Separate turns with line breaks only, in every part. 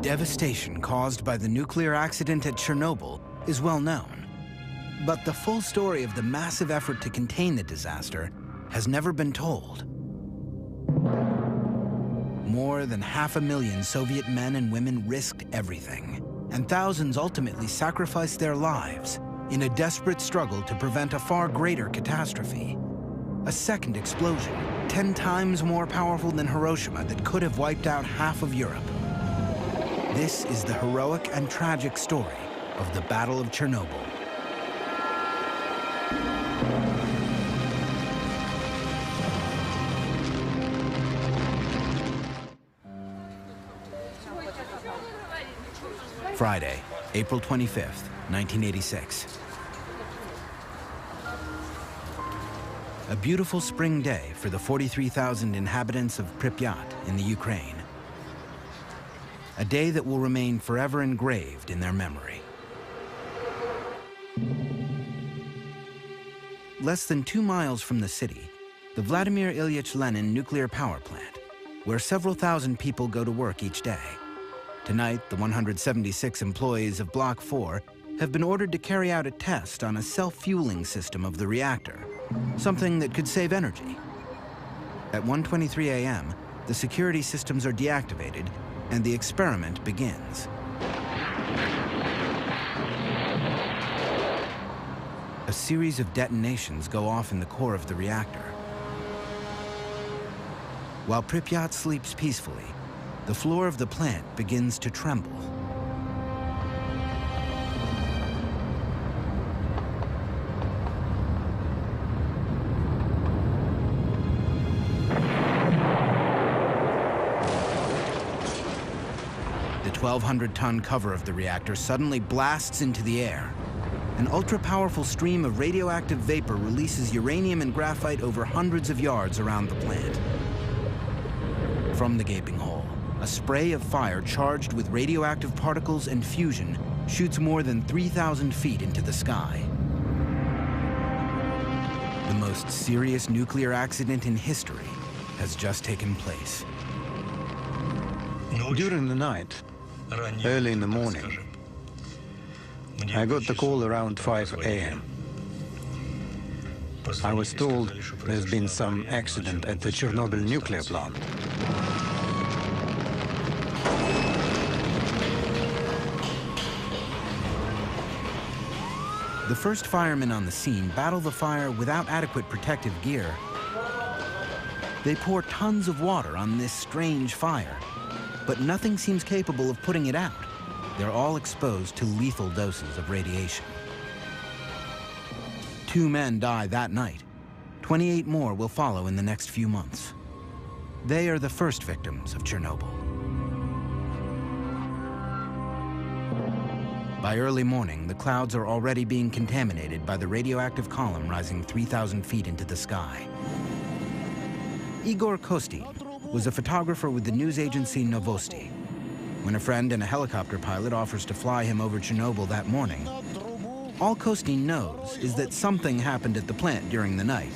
devastation caused by the nuclear accident at Chernobyl is well known. But the full story of the massive effort to contain the disaster has never been told. More than 500,000 Soviet men and women risked everything, and thousands ultimately sacrificed their lives in a desperate struggle to prevent a far greater catastrophe. A second explosion, 10 times more powerful than Hiroshima, that could have wiped out half of Europe. This is the heroic and tragic story of the Battle of Chernobyl. Friday, April 25th, 1986. A beautiful spring day for the 43,000 inhabitants of Pripyat in the Ukraine. A day that will remain forever engraved in their memory. Less than 2 miles from the city, the Vladimir Ilyich Lenin nuclear power plant, where several thousand people go to work each day. Tonight, the 176 employees of Block 4 have been ordered to carry out a test on a self-fueling system of the reactor, something that could save energy. At 1:23 a.m., the security systems are deactivated and the experiment begins. A series of detonations go off in the core of the reactor. While Pripyat sleeps peacefully, the floor of the plant begins to tremble. The 1,200-ton cover of the reactor suddenly blasts into the air. An ultra-powerful stream of radioactive vapor releases uranium and graphite over hundreds of yards around the plant. From the gaping hole, a spray of fire charged with radioactive particles and fusion shoots more than 3,000 feet into the sky. The most serious nuclear accident in history has just taken place.
During the night, early in the morning, I got the call around 5 a.m. I was told there's been some accident at the Chernobyl nuclear plant.
The first firemen on the scene battle the fire without adequate protective gear. They pour tons of water on this strange fire, but nothing seems capable of putting it out. They're all exposed to lethal doses of radiation. 2 men die that night. 28 more will follow in the next few months. They are the first victims of Chernobyl. By early morning, the clouds are already being contaminated by the radioactive column rising 3,000 feet into the sky. Igor Kostin was a photographer with the news agency Novosti. When a friend and a helicopter pilot offers to fly him over Chernobyl that morning, all Kostin knows is that something happened at the plant during the night.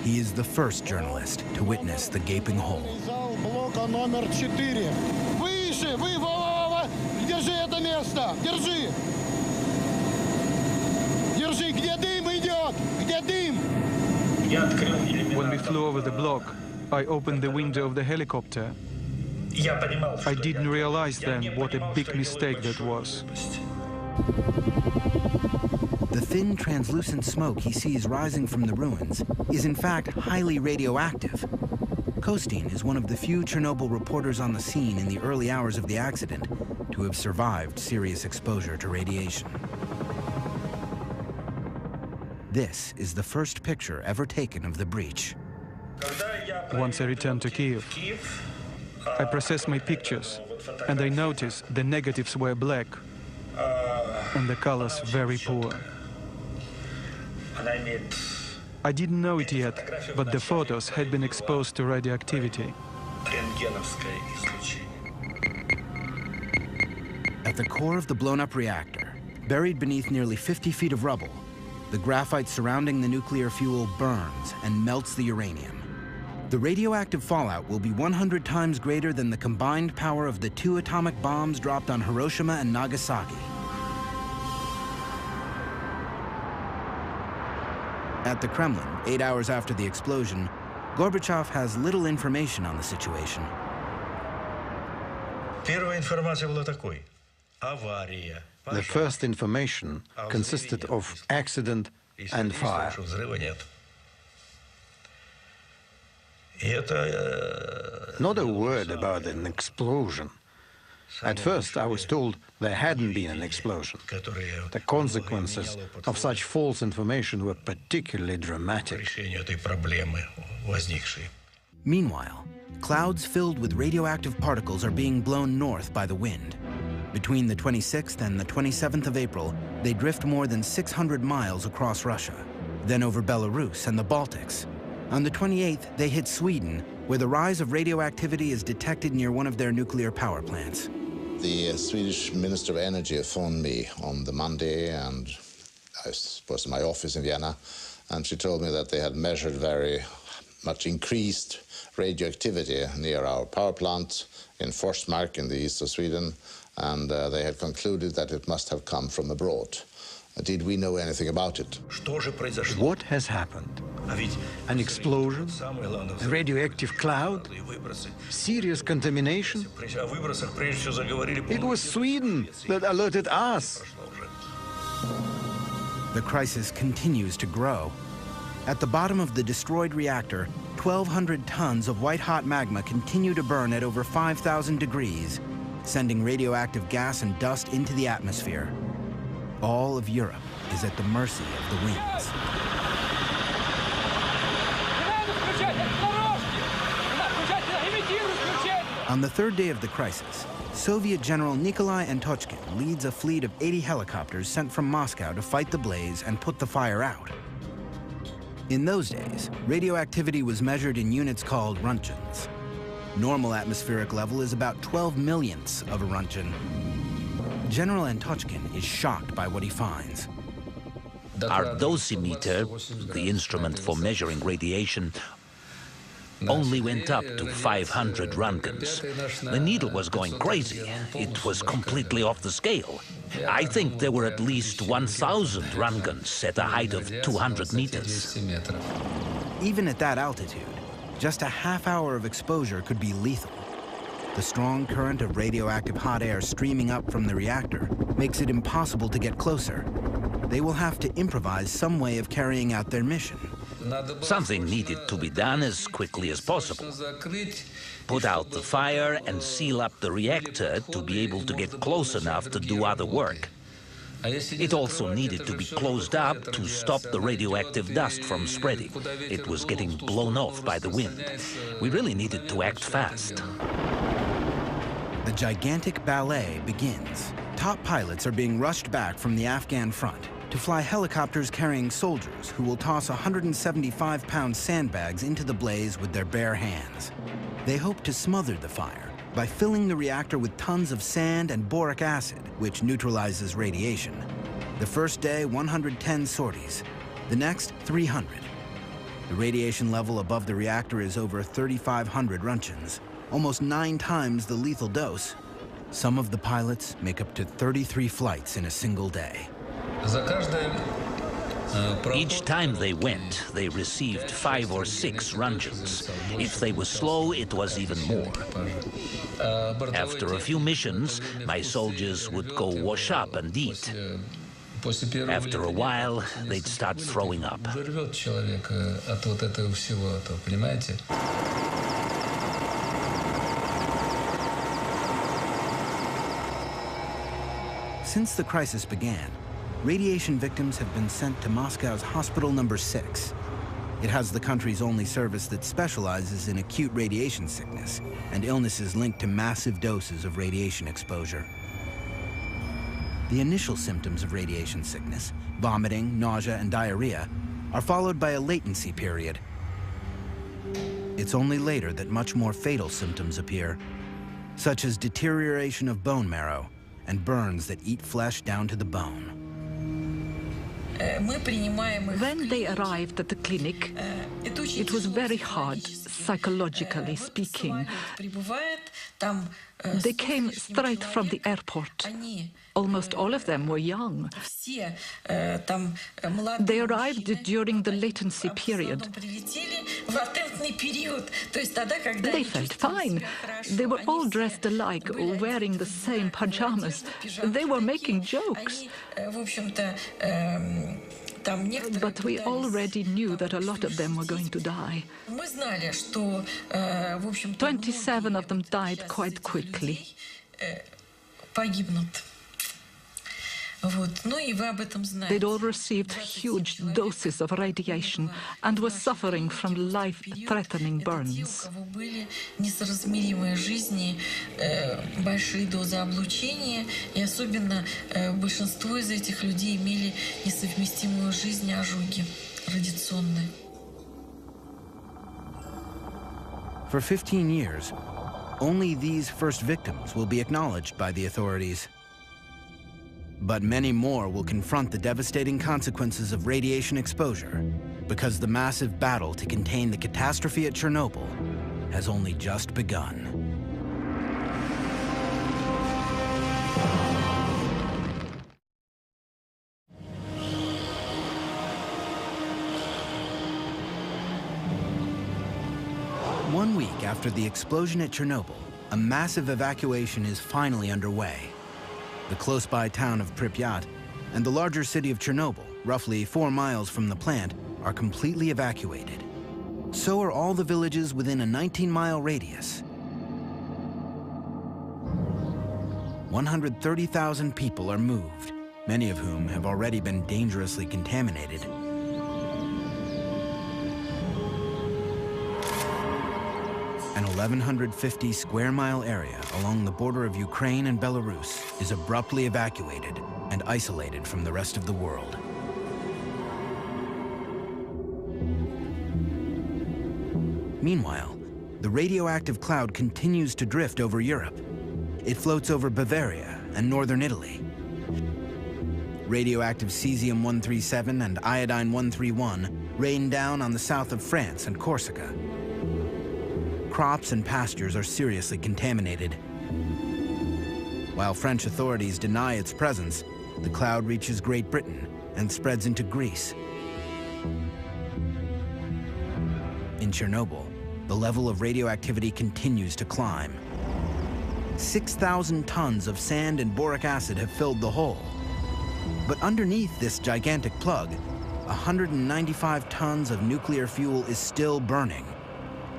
He is the first journalist to witness the gaping hole.
Держи это место! Держи! Держи! Где дым идет? Где дым?
When we flew over the block, I opened the window of the helicopter. I didn't realize then what a big mistake that was.
The thin, translucent smoke he sees rising from the ruins is in fact highly radioactive. Kostin is one of the few Chernobyl reporters on the scene in the early hours of the accident to have survived serious exposure to radiation. This is the first picture ever taken of the breach.
Once I returned to Kiev, I processed my pictures, and I noticed the negatives were black, and the colors very poor. I didn't know it yet, but the photos had been exposed to radioactivity.
At the core of the blown-up reactor, buried beneath nearly 50 feet of rubble, the graphite surrounding the nuclear fuel burns and melts the uranium. The radioactive fallout will be 100 times greater than the combined power of the 2 atomic bombs dropped on Hiroshima and Nagasaki. At the Kremlin, 8 hours after the explosion, Gorbachev has little information on the situation.
The first information consisted of accident and fire. Not a word about an explosion. At first, I was told there hadn't been an explosion. The consequences of such false information were particularly dramatic.
Meanwhile, clouds filled with radioactive particles are being blown north by the wind. Between the 26th and the 27th of April, they drift more than 600 miles across Russia, then over Belarus and the Baltics. On the 28th, they hit Sweden, where the rise of radioactivity is detected near one of their nuclear power plants.
The Swedish Minister of Energy phoned me on the Monday, and I was in my office in Vienna, and she told me that they had measured very much increased radioactivity near our power plant in Forsmark in the east of Sweden, and they had concluded that it must have come from abroad. Did we know anything about it?
What has happened? An explosion? A radioactive cloud? Serious contamination? It was Sweden that alerted us.
The crisis continues to grow. At the bottom of the destroyed reactor, 1,200 tons of white-hot magma continue to burn at over 5,000 degrees, sending radioactive gas and dust into the atmosphere. All of Europe is at the mercy of the winds. On the third day of the crisis, Soviet General Nikolai Antochkin leads a fleet of 80 helicopters sent from Moscow to fight the blaze and put the fire out. In those days, radioactivity was measured in units called Roentgens. Normal atmospheric level is about 12 millionths of a Roentgen. General Antochkin is shocked by what he finds.
Our dosimeter, the instrument for measuring radiation, only went up to 500 Roentgens. The needle was going crazy. It was completely off the scale. I think there were at least 1,000 Roentgens at a height of 200 meters.
Even at that altitude, just a half hour of exposure could be lethal. The strong current of radioactive hot air streaming up from the reactor makes it impossible to get closer. They will have to improvise some way of carrying out their mission.
Something needed to be done as quickly as possible. Put out the fire and seal up the reactor to be able to get close enough to do other work. It also needed to be closed up to stop the radioactive dust from spreading. It was getting blown off by the wind. We really needed to act fast.
The gigantic ballet begins. Top pilots are being rushed back from the Afghan front to fly helicopters carrying soldiers who will toss 175-pound sandbags into the blaze with their bare hands. They hope to smother the fire by filling the reactor with tons of sand and boric acid, which neutralizes radiation. The first day, 110 sorties. The next, 300. The radiation level above the reactor is over 3,500 Roentgens, almost 9 times the lethal dose. Some of the pilots make up to 33 flights in a single day.
Each time they went, they received 5 or 6 Roentgens. If they were slow, it was even more. After a few missions, my soldiers would go wash up and eat. After a while, they'd start throwing up.
Since the crisis began, radiation victims have been sent to Moscow's Hospital Number 6. It has the country's only service that specializes in acute radiation sickness and illnesses linked to massive doses of radiation exposure. The initial symptoms of radiation sickness, vomiting, nausea, and diarrhea, are followed by a latency period. It's only later that much more fatal symptoms appear, such as deterioration of bone marrow and burns that eat flesh down to the bone.
When they arrived at the clinic, it was very hard psychologically speaking. They came straight from the airport. Almost all of them were young. They arrived during the latency period. They felt fine. They were all dressed alike, wearing the same pajamas. They were making jokes. But we already knew that a lot of them were going to die. 27 of them died quite quickly. They'd all received huge doses of radiation and were suffering from life-threatening burns.
For 15 years, only these first victims will be acknowledged by the authorities. But many more will confront the devastating consequences of radiation exposure because the massive battle to contain the catastrophe at Chernobyl has only just begun. One week after the explosion at Chernobyl, a massive evacuation is finally underway. The close-by town of Pripyat and the larger city of Chernobyl, roughly 4 miles from the plant, are completely evacuated. So are all the villages within a 19-mile radius. 130,000 people are moved, many of whom have already been dangerously contaminated. An 1,150 square mile area along the border of Ukraine and Belarus is abruptly evacuated and isolated from the rest of the world. Meanwhile, the radioactive cloud continues to drift over Europe. It floats over Bavaria and northern Italy. Radioactive cesium-137 and iodine-131 rain down on the south of France and Corsica. Crops and pastures are seriously contaminated. While French authorities deny its presence, the cloud reaches Great Britain and spreads into Greece. In Chernobyl, the level of radioactivity continues to climb. 6,000 tons of sand and boric acid have filled the hole. But underneath this gigantic plug, 195 tons of nuclear fuel is still burning,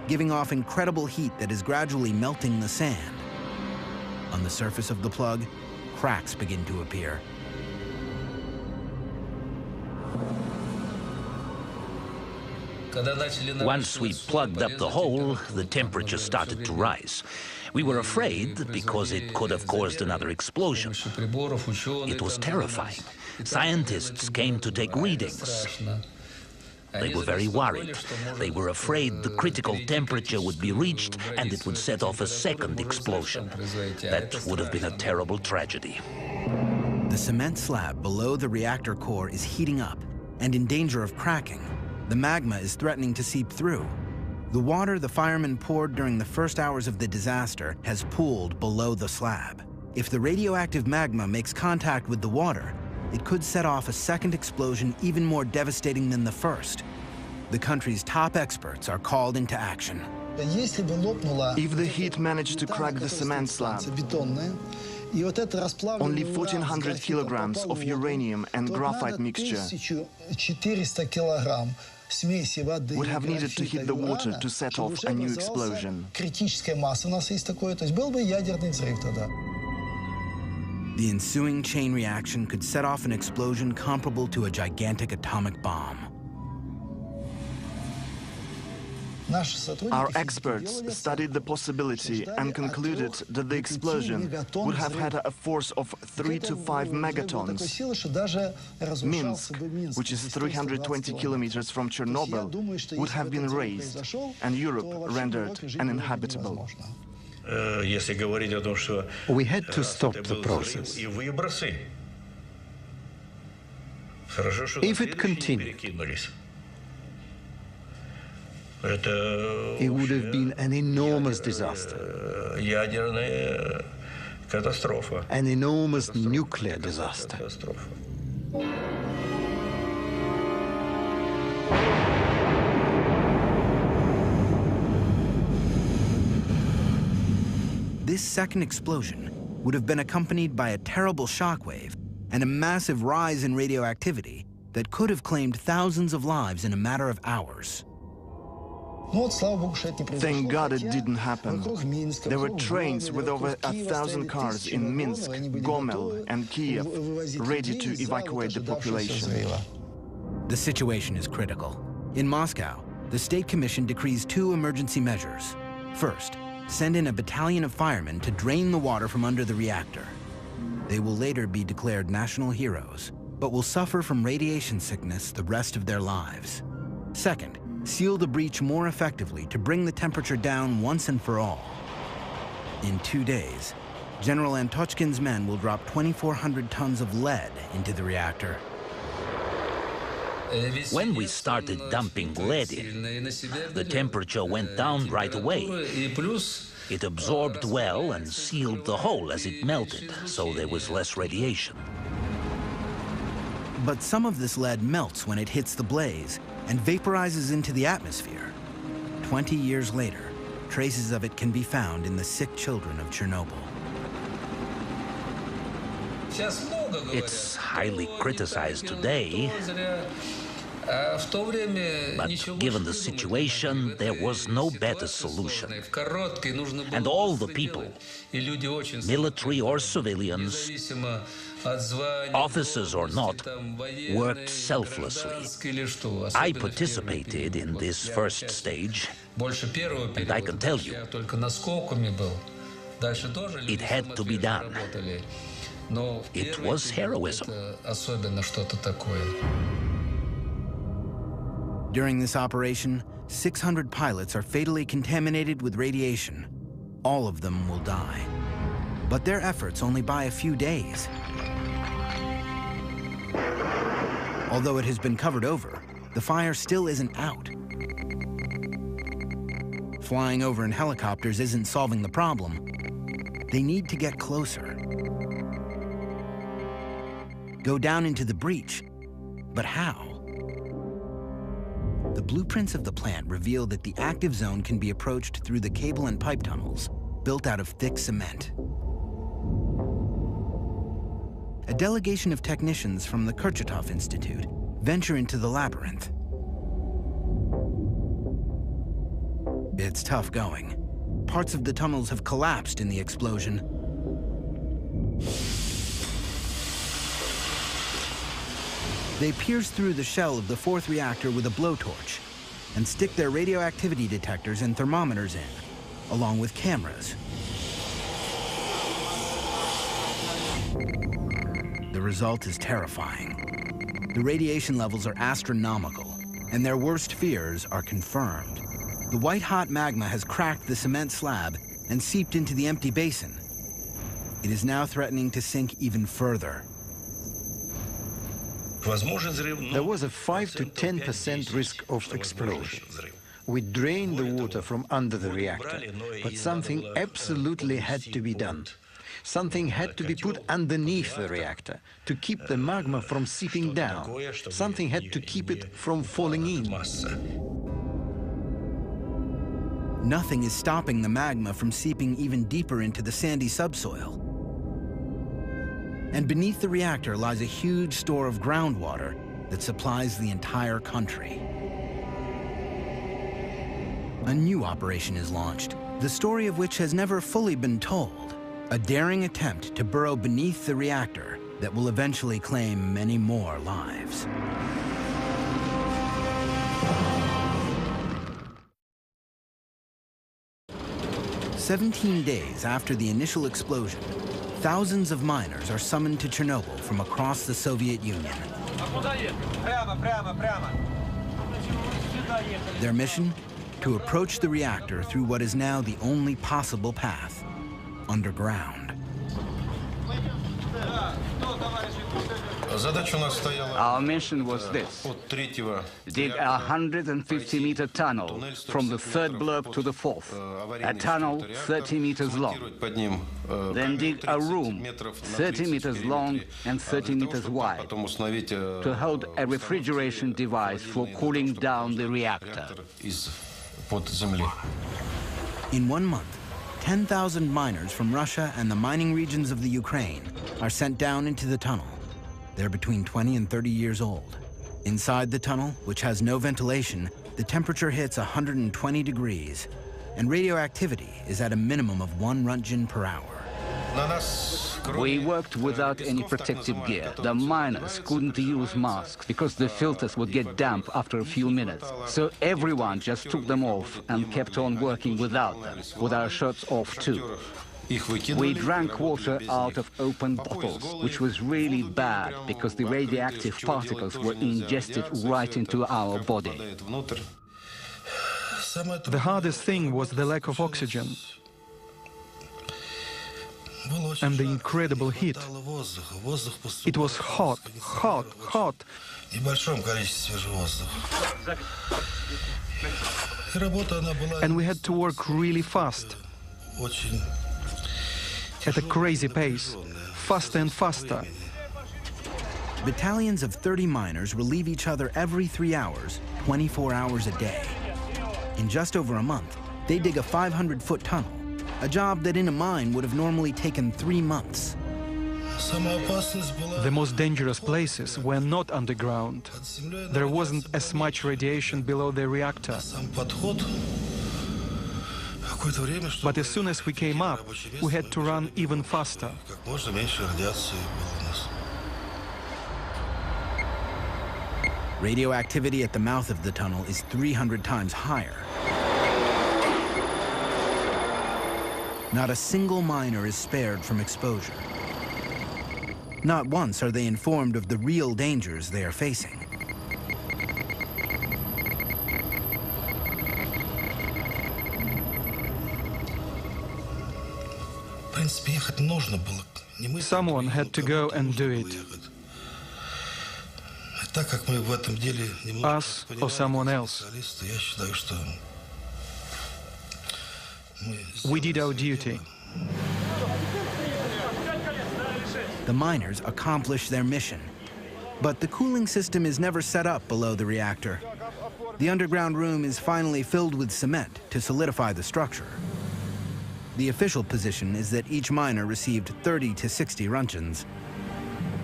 giving off incredible heat that is gradually melting the sand. On the surface of the plug, cracks begin to appear.
Once we plugged up the hole, the temperature started to rise. We were afraid because it could have caused another explosion. It was terrifying. Scientists came to take readings. They were very worried. They were afraid the critical temperature would be reached and it would set off a second explosion. That would have been a terrible tragedy.
The cement slab below the reactor core is heating up and in danger of cracking. The magma is threatening to seep through. The water the firemen poured during the first hours of the disaster has pooled below the slab. If the radioactive magma makes contact with the water, it could set off a second explosion even more devastating than the first. The country's top experts are called into action.
If the heat managed to crack the cement slab, only 1,400 kilograms of uranium and graphite mixture would have needed to hit the water to set off a new explosion.
The ensuing chain reaction could set off an explosion comparable to a gigantic atomic bomb.
Our experts studied the possibility and concluded that the explosion would have had a force of 3 to 5 megatons. Minsk, which is 320 kilometers from Chernobyl, would have been razed and Europe rendered uninhabitable.
We had to stop the process. If it continued, It would have been an enormous disaster. An enormous nuclear disaster.
This second explosion would have been accompanied by a terrible shockwave and a massive rise in radioactivity that could have claimed thousands of lives in a matter of hours.
Thank God it didn't happen. There were trains with over 1,000 cars in Minsk, Gomel, and Kiev ready to evacuate the population.
The situation is critical. In Moscow, the State Commission decrees two emergency measures. First, send in a battalion of firemen to drain the water from under the reactor. They will later be declared national heroes, but will suffer from radiation sickness the rest of their lives. Second, seal the breach more effectively to bring the temperature down once and for all. In 2 days, General Antochkin's men will drop 2,400 tons of lead into the reactor.
When we started dumping lead in, the temperature went down right away. It absorbed well and sealed the hole as it melted, so there was less radiation.
But some of this lead melts when it hits the blaze and vaporizes into the atmosphere. 20 years later, traces of it can be found in the sick children of Chernobyl.
It's highly criticized today, but given the situation, there was no better solution. And all the people, military or civilians, officers or not, worked selflessly. I participated in this first stage, and I can tell you, it had to be done. It was heroism.
During this operation, 600 pilots are fatally contaminated with radiation. All of them will die. But their efforts only buy a few days. Although it has been covered over, the fire still isn't out. Flying over in helicopters isn't solving the problem. They need to get closer. Go down into the breach. But how? The blueprints of the plant reveal that the active zone can be approached through the cable and pipe tunnels built out of thick cement. A delegation of technicians from the Kurchatov Institute venture into the labyrinth. It's tough going. Parts of the tunnels have collapsed in the explosion. They pierce through the shell of the fourth reactor with a blowtorch and stick their radioactivity detectors and thermometers in, along with cameras. The result is terrifying. The radiation levels are astronomical, and their worst fears are confirmed. The white-hot magma has cracked the cement slab and seeped into the empty basin. It is now threatening to sink even further.
There was a 5 to 10% risk of explosion. We drained the water from under the reactor, but something absolutely had to be done. Something had to be put underneath the reactor to keep the magma from seeping down. Something had to keep it from falling in.
Nothing is stopping the magma from seeping even deeper into the sandy subsoil. And beneath the reactor lies a huge store of groundwater that supplies the entire country. A new operation is launched, the story of which has never fully been told. A daring attempt to burrow beneath the reactor that will eventually claim many more lives. "17 days after the initial explosion, thousands of miners are summoned to Chernobyl from across the Soviet Union. Their mission? To approach the reactor through what is now the only possible path, underground.
Our mission was this: dig a 150-meter tunnel from the third block to the fourth, a tunnel 30 meters long. Then dig a room 30 meters long and 30 meters wide to hold a refrigeration device for cooling down the reactor.
In 1 month, 10,000 miners from Russia and the mining regions of the Ukraine are sent down into the tunnel. They're between 20 and 30 years old. Inside the tunnel, which has no ventilation, the temperature hits 120 degrees, and radioactivity is at a minimum of 1 Roentgen per hour.
We worked without any protective gear. The miners couldn't use masks because the filters would get damp after a few minutes. So everyone just took them off and kept on working without them, with our shirts off too. We drank water out of open bottles, which was really bad because the radioactive particles were ingested right into our body.
The hardest thing was the lack of oxygen and the incredible heat. It was hot, hot, hot. And we had to work really fast, at a crazy pace, faster and faster.
Battalions of 30 miners relieve each other every 3 hours, 24 hours a day. In just over a month, they dig a 500-foot tunnel, a job that in a mine would have normally taken 3 months.
The most dangerous places were not underground. There wasn't as much radiation below the reactor. But as soon as we came up, we had to run even faster.
Radioactivity at the mouth of the tunnel is 300 times higher. Not a single miner is spared from exposure. Not once are they informed of the real dangers they are facing.
Someone had to go and do it. Us or someone else. We did our duty.
The miners accomplish their mission, but the cooling system is never set up below the reactor. The underground room is finally filled with cement to solidify the structure. The official position is that each miner received 30 to 60 Roentgens,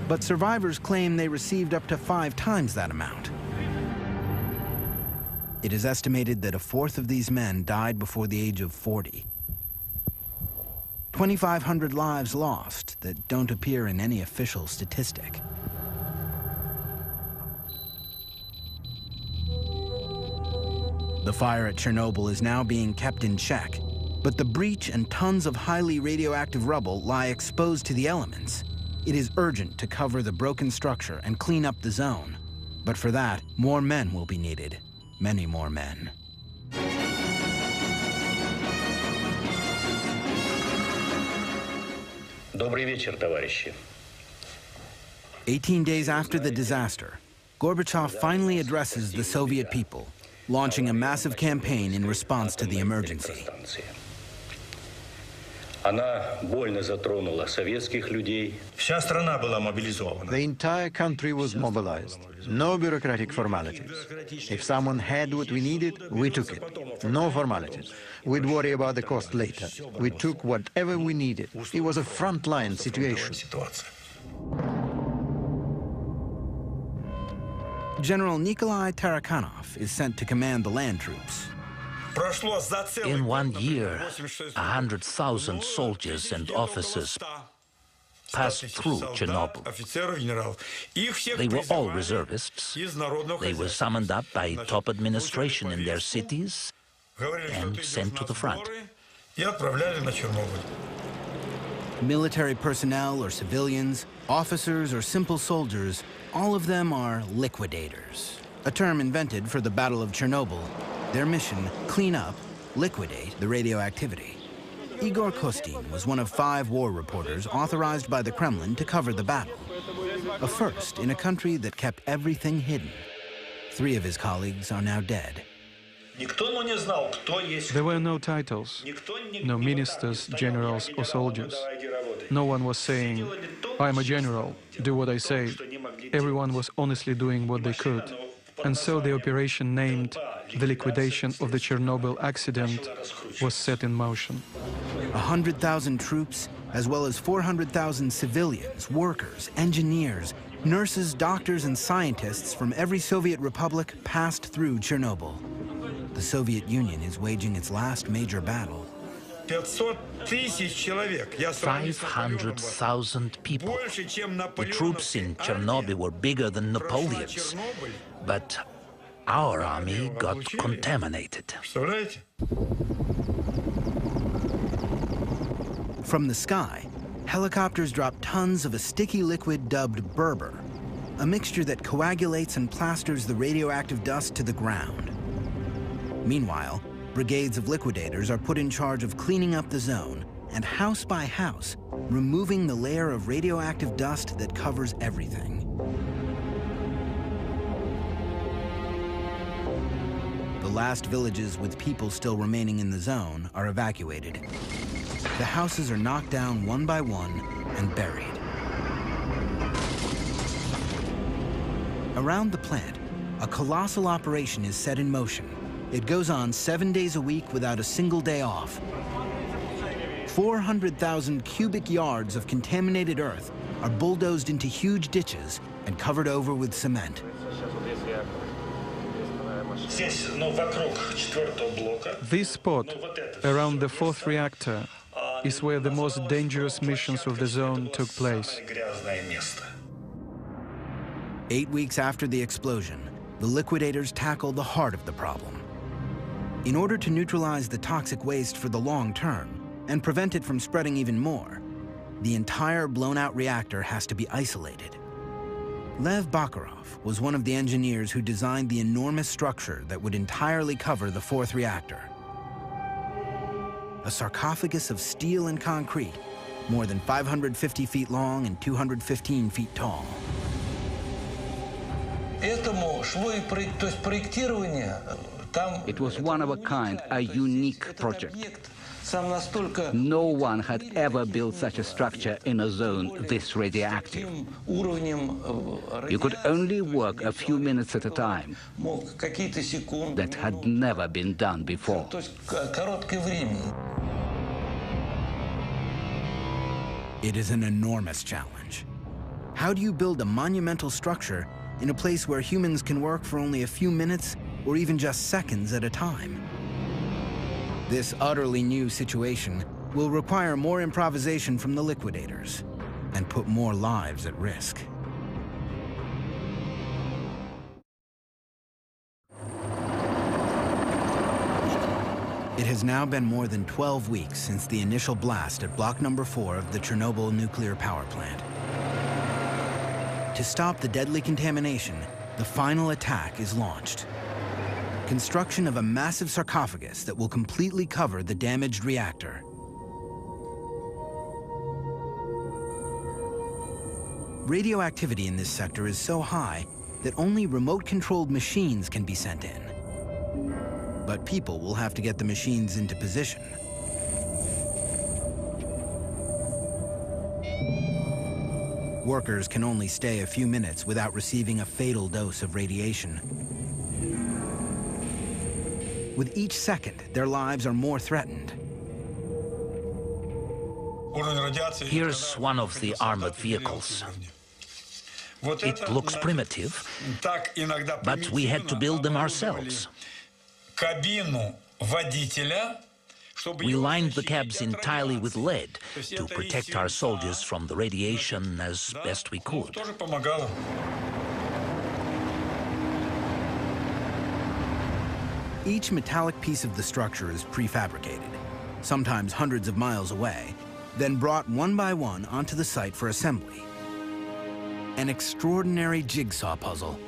but survivors claim they received up to 5 times that amount. It is estimated that a fourth of these men died before the age of 40. 2,500 lives lost that don't appear in any official statistic. The fire at Chernobyl is now being kept in check, but the breach and tons of highly radioactive rubble lie exposed to the elements. It is urgent to cover the broken structure and clean up the zone. But for that, more men will be needed. Many more men.
Добрый вечер, товарищи.
18 days after the disaster, Gorbachev finally addresses the Soviet people, launching a massive campaign in response to the emergency.
Она больно затронула советских людей. Вся страна была мобилизована.
The entire country was mobilized. No bureaucratic formalities. If someone had what we needed, we took it. No formalities. We'd worry about the cost later. We took whatever we needed. It was a frontline situation.
General Nikolai Tarakhanov is sent to command the land troops.
In 1 year, 100,000 soldiers and officers passed through Chernobyl. They were all reservists. They were summoned up by top administration in their cities and sent to the front.
Military personnel or civilians, officers or simple soldiers, all of them are liquidators, a term invented for the Battle of Chernobyl. Their mission, clean up, liquidate the radioactivity. Igor Kostin was one of 5 war reporters authorized by the Kremlin to cover the battle. A first in a country that kept everything hidden. 3 of his colleagues are now dead.
There were no titles, no ministers, generals, or soldiers. No one was saying, "I'm a general, do what I say." Everyone was honestly doing what they could. And so the operation named the liquidation of the Chernobyl accident was set in motion.
100,000 troops, as well as 400,000 civilians, workers, engineers, nurses, doctors, and scientists from every Soviet republic passed through Chernobyl. The Soviet Union is waging its last major battle.
500,000 people. The troops in Chernobyl were bigger than Napoleon's, but our army got contaminated.
From the sky, helicopters dropped tons of a sticky liquid dubbed berber, a mixture that coagulates and plasters the radioactive dust to the ground. Meanwhile, brigades of liquidators are put in charge of cleaning up the zone and house by house, removing the layer of radioactive dust that covers everything. The last villages with people still remaining in the zone are evacuated. The houses are knocked down one by one and buried. Around the plant, a colossal operation is set in motion. It goes on 7 days a week without a single day off. 400,000 cubic yards of contaminated earth are bulldozed into huge ditches and covered over with cement.
This spot, around the 4th reactor, is where the most dangerous missions of the zone took place.
8 weeks after the explosion, the liquidators tackled the heart of the problem. In order to neutralize the toxic waste for the long term and prevent it from spreading even more, the entire blown-out reactor has to be isolated. Lev Bakarov was one of the engineers who designed the enormous structure that would entirely cover the 4th reactor. A sarcophagus of steel and concrete, more than 550 feet long and 215 feet tall.
It was one of a kind, a unique project. No one had ever built such a structure in a zone this radioactive. You could only work a few minutes at a time. That had never been done before.
It is an enormous challenge. How do you build a monumental structure in a place where humans can work for only a few minutes or even just seconds at a time? This utterly new situation will require more improvisation from the liquidators and put more lives at risk. It has now been more than 12 weeks since the initial blast at block number 4 of the Chernobyl nuclear power plant. To stop the deadly contamination, the final attack is launched. Construction of a massive sarcophagus that will completely cover the damaged reactor. Radioactivity in this sector is so high that only remote-controlled machines can be sent in. But people will have to get the machines into position. Workers can only stay a few minutes without receiving a fatal dose of radiation. With each second, their lives are more threatened.
Here's one of the armored vehicles. It looks primitive, but we had to build them ourselves. We lined the cabs entirely with lead to protect our soldiers from the radiation as best we could.
Each metallic piece of the structure is prefabricated, sometimes hundreds of miles away, then brought one by one onto the site for assembly. An extraordinary jigsaw puzzle.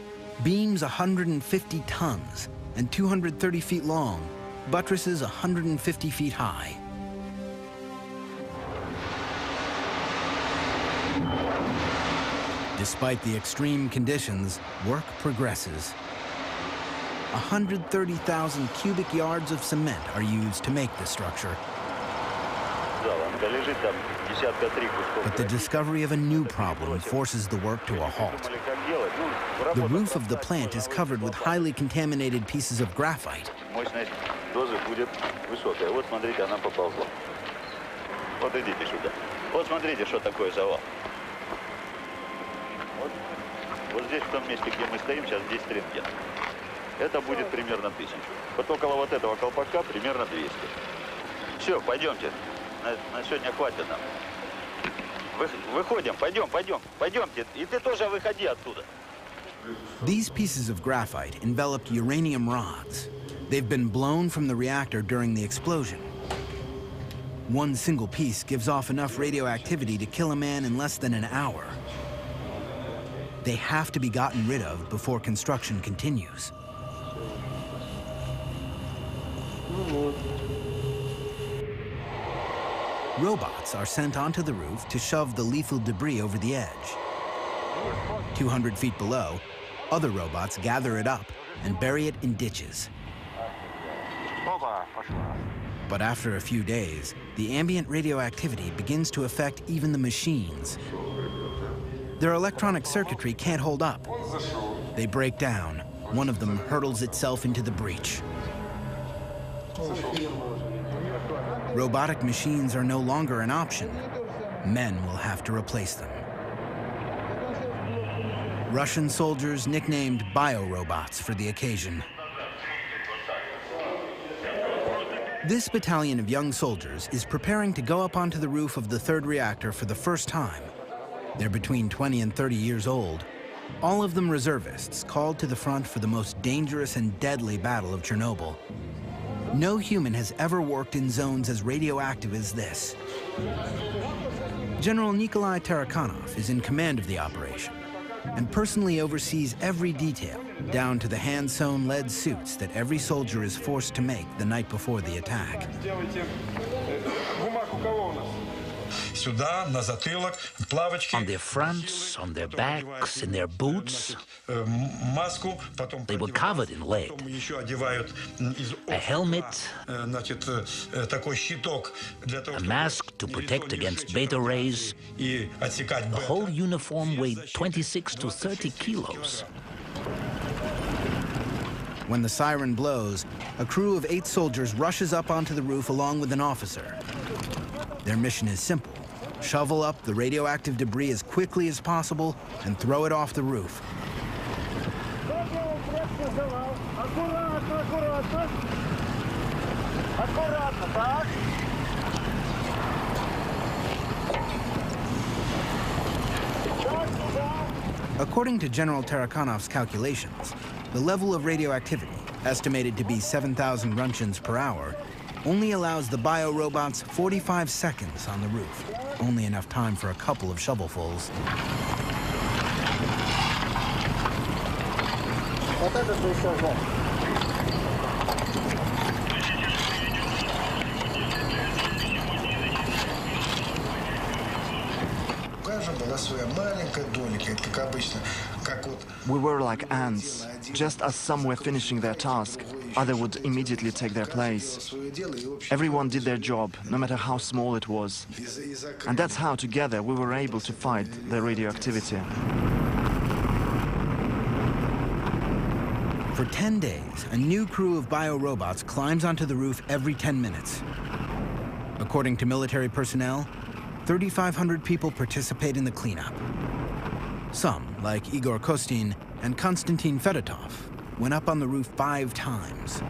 Beams 150 tons and 230 feet long, buttresses 150 feet high. Despite the extreme conditions, work progresses. 130,000 cubic yards of cement are used to make the structure. But the discovery of a new problem forces the work to a halt. The roof of the plant is covered with highly contaminated pieces of graphite.
Вот здесь, в том месте, где мы стоим, сейчас 10 рентген. Это будет примерно 1000. Вот около вот этого колпака примерно 200. Все, пойдемте. На сегодня хватит нам. Выходим, пойдемте. И ты тоже выходи оттуда.
These pieces of graphite enveloped uranium rods. They've been blown from the reactor during the explosion. One single piece gives off enough radioactivity to kill a man in less than an hour. They have to be gotten rid of before construction continues. Robots are sent onto the roof to shove the lethal debris over the edge. 200 feet below, other robots gather it up and bury it in ditches. But after a few days, the ambient radioactivity begins to affect even the machines. Their electronic circuitry can't hold up. They break down. One of them hurtles itself into the breach. Robotic machines are no longer an option. Men will have to replace them. Russian soldiers nicknamed biorobots for the occasion. This battalion of young soldiers is preparing to go up onto the roof of the third reactor for the first time. They're between 20 and 30 years old, all of them reservists called to the front for the most dangerous and deadly battle of Chernobyl. No human has ever worked in zones as radioactive as this. General Nikolai Tarakhanov is in command of the operation and personally oversees every detail, down to the hand-sewn lead suits that every soldier is forced to make the night before the attack.
On their fronts, on their backs, in their boots, they were covered in lead. A helmet, a mask to protect against beta rays. The whole uniform weighed 26 to 30 kilos.
When the siren blows, a crew of 8 soldiers rushes up onto the roof along with an officer. Their mission is simple: shovel up the radioactive debris as quickly as possible and throw it off the roof. According to General Tarakhanov's calculations, the level of radioactivity, estimated to be 7,000 Roentgens per hour, only allows the biorobots 45 seconds on the roof, only enough time for a couple of shovelfuls.
We were like ants. Just as some were finishing their task, others would immediately take their place. Everyone did their job, no matter how small it was. And that's how, together, we were able to fight the radioactivity.
For 10 days, a new crew of biorobots climbs onto the roof every 10 minutes. According to military personnel, 3,500 people participate in the cleanup. Some, like Igor Kostin and Konstantin Fedotov, went up on the roof 5 times.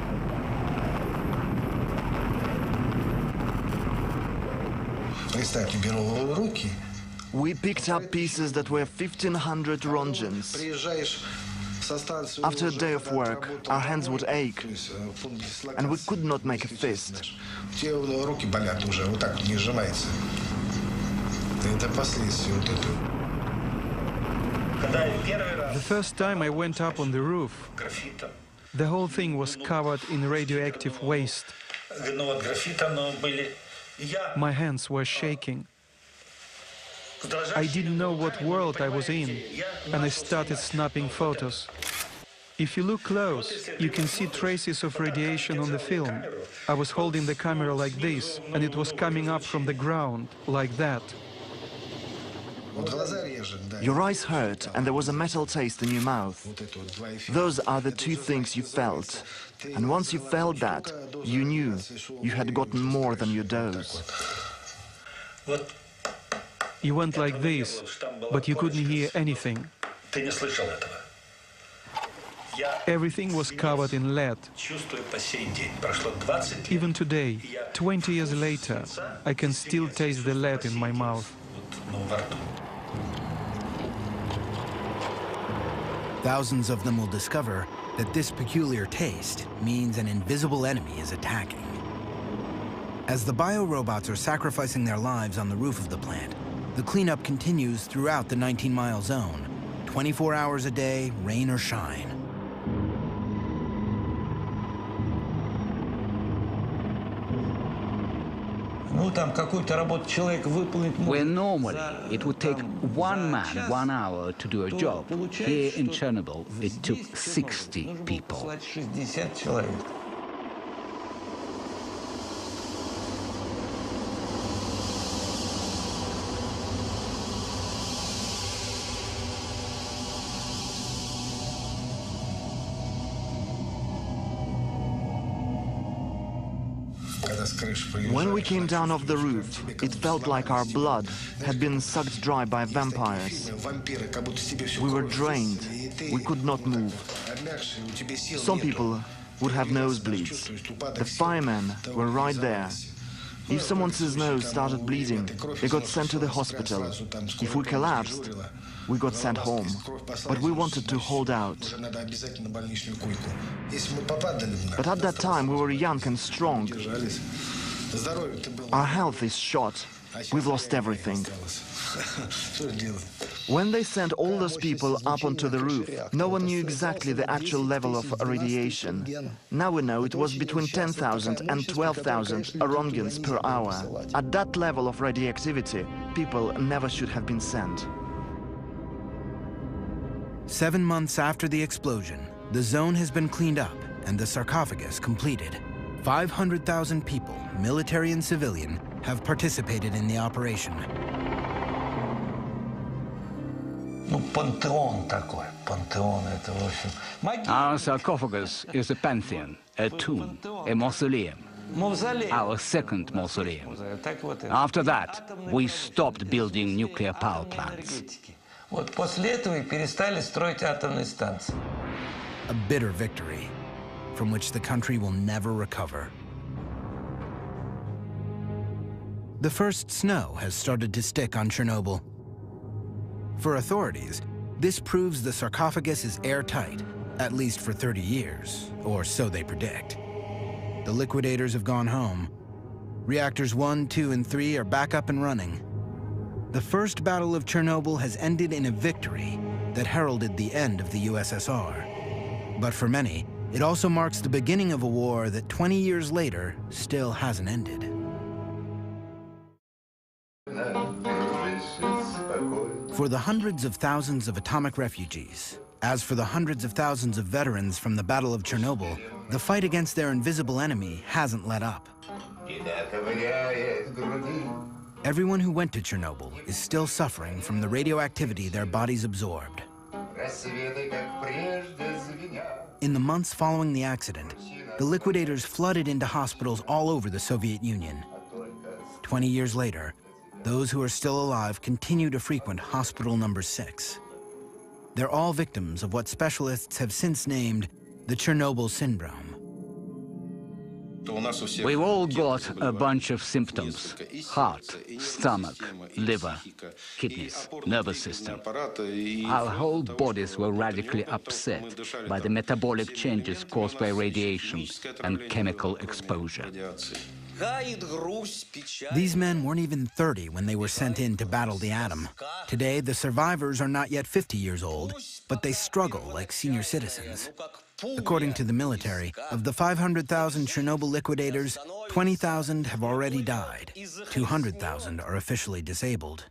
We picked up pieces that were 1,500 Roentgens. After a day of work, our hands would ache, and we could not make a fist.
The first time I went up on the roof, the whole thing was covered in radioactive waste. My hands were shaking. I didn't know what world I was in, and I started snapping photos. If you look close, you can see traces of radiation on the film. I was holding the camera like this, and it was coming up from the ground, like that.
Your eyes hurt, and there was a metal taste in your mouth. Those are the two things you felt. And once you felt that, you knew you had gotten more than your dose.
You went like this, but you couldn't hear anything. Everything was covered in lead. Even today, 20 years later, I can still taste the lead in my mouth.
Thousands of them will discover that this peculiar taste means an invisible enemy is attacking. As the biorobots are sacrificing their lives on the roof of the plant, the cleanup continues throughout the 19-mile zone, 24 hours a day, rain or shine.
Where normally it would take one man 1 hour to do a job, here in Chernobyl it took 60 people.
When we came down off the roof, it felt like our blood had been sucked dry by vampires. We were drained. We could not move. Some people would have nosebleeds. The firemen were right there. If someone's nose started bleeding, they got sent to the hospital. If we collapsed, we got sent home. But we wanted to hold out. But at that time, we were young and strong. Our health is shot. We've lost everything. When they sent all those people up onto the roof, no one knew exactly the actual level of radiation. Now we know it was between 10,000 and 12,000 roentgens per hour. At that level of radioactivity, people never should have been sent.
7 months after the explosion, the zone has been cleaned up and the sarcophagus completed. 500,000 people, military and civilian, have participated in the operation.
Our sarcophagus is a pantheon, a tomb, a mausoleum. Our second mausoleum. After that, we stopped building nuclear power plants.
A bitter victory from which the country will never recover. The first snow has started to stick on Chernobyl. For authorities, this proves the sarcophagus is airtight, at least for 30 years, or so they predict. The liquidators have gone home. Reactors 1, 2, and 3 are back up and running. The first battle of Chernobyl has ended in a victory that heralded the end of the USSR. But for many, it also marks the beginning of a war that 20 years later still hasn't ended. For the hundreds of thousands of atomic refugees, as for the hundreds of thousands of veterans from the Battle of Chernobyl, the fight against their invisible enemy hasn't let up. Everyone who went to Chernobyl is still suffering from the radioactivity their bodies absorbed. In the months following the accident, the liquidators flooded into hospitals all over the Soviet Union. 20 years later, those who are still alive continue to frequent hospital number 6. They're all victims of what specialists have since named the Chernobyl syndrome.
We've all got a bunch of symptoms: heart, stomach, liver, kidneys, nervous system. Our whole bodies were radically upset by the metabolic changes caused by radiation and chemical exposure.
These men weren't even 30 when they were sent in to battle the atom. Today, the survivors are not yet 50 years old, but they struggle like senior citizens. According to the military, of the 500,000 Chernobyl liquidators, 20,000 have already died. 200,000 are officially disabled.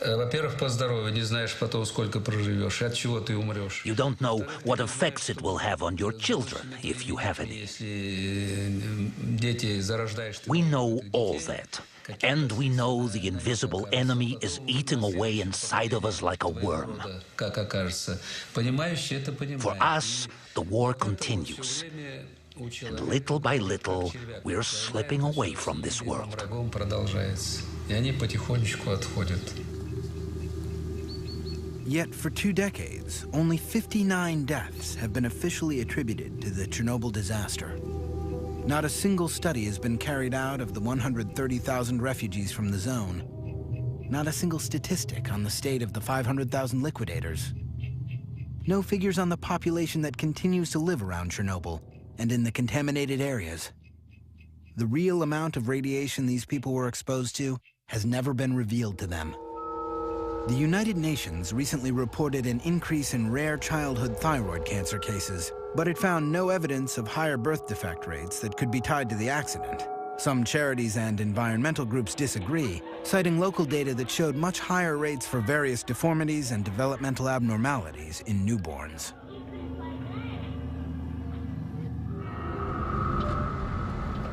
Во-первых, по здоровью, не знаешь потом, сколько проживешь, от чего ты умрешь.
You don't know what effects it will have on your children, if you have any.
Если дети зарождаешь...
We know all that. And we know the invisible enemy is eating away inside of us like a worm.
Как окажется. Понимающие это понимают.
For us, the war continues. And little by little, we're slipping away from this world.
Врагом продолжается. И они потихонечку отходят.
Yet for 2 decades, only 59 deaths have been officially attributed to the Chernobyl disaster. Not a single study has been carried out of the 130,000 refugees from the zone. Not a single statistic on the state of the 500,000 liquidators. No figures on the population that continues to live around Chernobyl and in the contaminated areas. The real amount of radiation these people were exposed to has never been revealed to them. The United Nations recently reported an increase in rare childhood thyroid cancer cases, but it found no evidence of higher birth defect rates that could be tied to the accident. Some charities and environmental groups disagree, citing local data that showed much higher rates for various deformities and developmental abnormalities in newborns.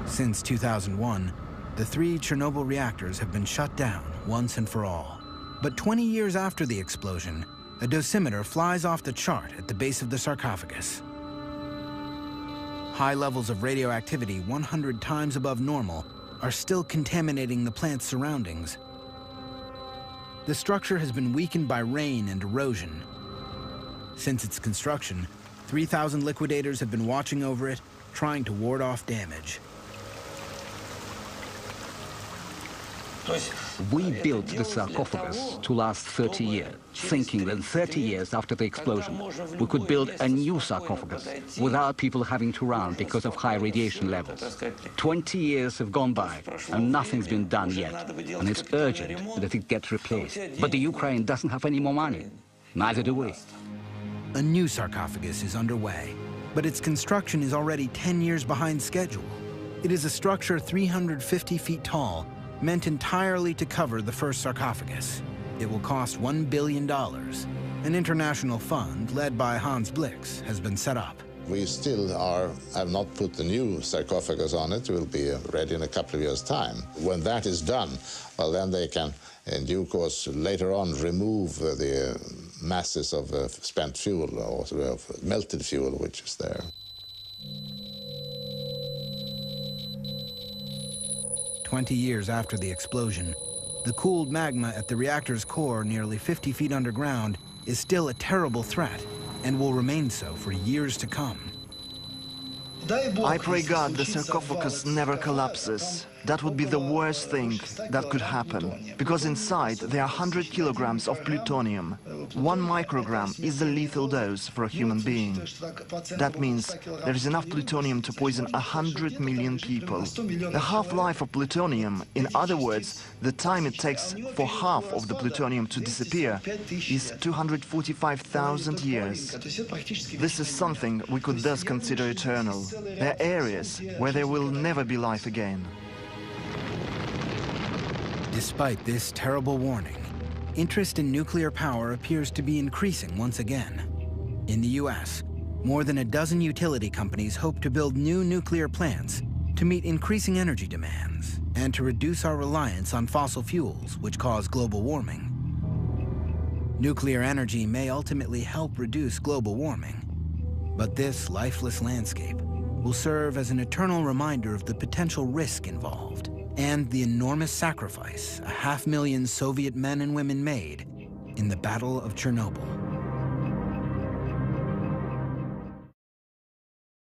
Since 2001, the 3 Chernobyl reactors have been shut down once and for all. But 20 years after the explosion, a dosimeter flies off the chart at the base of the sarcophagus. High levels of radioactivity 100 times above normal are still contaminating the plant's surroundings. The structure has been weakened by rain and erosion. Since its construction, 3,000 liquidators have been watching over it, trying to ward off damage.
We built the sarcophagus to last 30 years, thinking that 30 years after the explosion, we could build a new sarcophagus without people having to run because of high radiation levels. 20 years have gone by, and nothing's been done yet, and it's urgent that it gets replaced. But the Ukraine doesn't have any more money. Neither do we.
A new sarcophagus is underway, but its construction is already 10 years behind schedule. It is a structure 350 feet tall, meant entirely to cover the first sarcophagus. It will cost $1 billion. An international fund led by Hans Blix has been set up.
We still have not put the new sarcophagus on it. It will be ready in a couple of years' time. When that is done, well, then they can, in due course, later on remove the masses of spent fuel or of melted fuel which is there.
20 years after the explosion, the cooled magma at the reactor's core, nearly 50 feet underground, is still a terrible threat and will remain so for years to come.
I pray God the sarcophagus never collapses. That would be the worst thing that could happen, because inside there are 100 kilograms of plutonium. 1 microgram is a lethal dose for a human being. That means there is enough plutonium to poison 100 million people. The half-life of plutonium, in other words, the time it takes for half of the plutonium to disappear, is 245,000 years. This is something we could thus consider eternal. There are areas where there will never be life again.
Despite this terrible warning, interest in nuclear power appears to be increasing once again. In the US, more than a dozen utility companies hope to build new nuclear plants to meet increasing energy demands and to reduce our reliance on fossil fuels, which cause global warming. Nuclear energy may ultimately help reduce global warming, but this lifeless landscape will serve as an eternal reminder of the potential risk involved and the enormous sacrifice 500,000 Soviet men and women made in the Battle of Chernobyl.